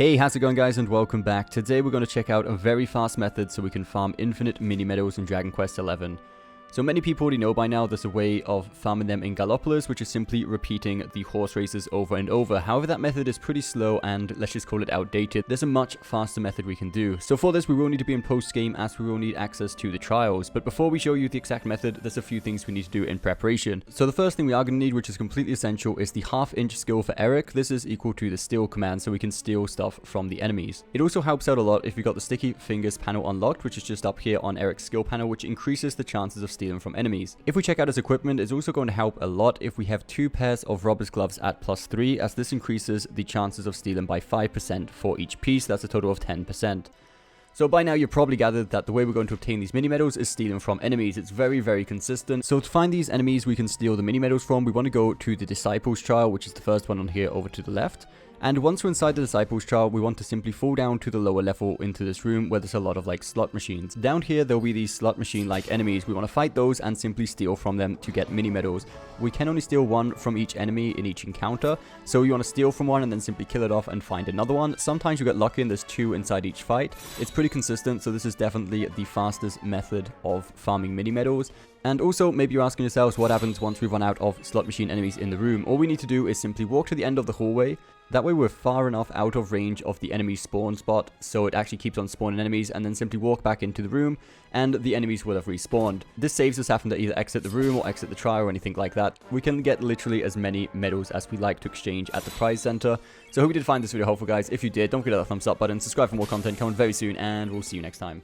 Hey, how's it going guys, and welcome back. Today we're going to check out a very fast method so we can farm infinite mini medals in Dragon Quest XI. So many people already know by now there's a way of farming them in Gallopolis, which is simply repeating the horse races over and over. However, that method is pretty slow and let's just call it outdated. There's a much faster method we can do. So for this we will need to be in post game as we will need access to the trials. But before we show you the exact method, there's a few things we need to do in preparation. So the first thing we are going to need, which is completely essential, is the half-inch skill for Erik. This is equal to the steal command, so we can steal stuff from the enemies. It also helps out a lot if you got the sticky fingers panel unlocked, which is just up here on Erik's skill panel, which increases the chances of stealing from enemies. If we check out his equipment, it's also going to help a lot if we have 2 pairs of robber's gloves at +3, as this increases the chances of stealing by 5% for each piece. That's a total of 10%. So by now you've probably gathered that the way we're going to obtain these mini medals is stealing from enemies. It's very consistent. So to find these enemies we can steal the mini medals from, we want to go to the Disciples trial, which is the first one on here over to the left. And once we're inside the Disciples trial, we want to simply fall down to the lower level into this room where there's a lot of like slot machines. Down here there'll be these slot machine like enemies. We want to fight those and simply steal from them to get mini medals. We can only steal one from each enemy in each encounter, so you want to steal from one and then simply kill it off and find another one. Sometimes you get lucky and there's 2 inside each fight. It's pretty consistent, so this is definitely the fastest method of farming mini medals. And also, maybe you're asking yourselves what happens once we run out of slot machine enemies in the room. All we need to do is simply walk to the end of the hallway. That way we're far enough out of range of the enemy spawn spot, so it actually keeps on spawning enemies, and then simply walk back into the room, and the enemies will have respawned. This saves us having to either exit the room or exit the trial or anything like that. We can get literally as many medals as we like to exchange at the prize center. So I hope you did find this video helpful, guys. If you did, don't forget that thumbs up button, subscribe for more content coming very soon, and we'll see you next time.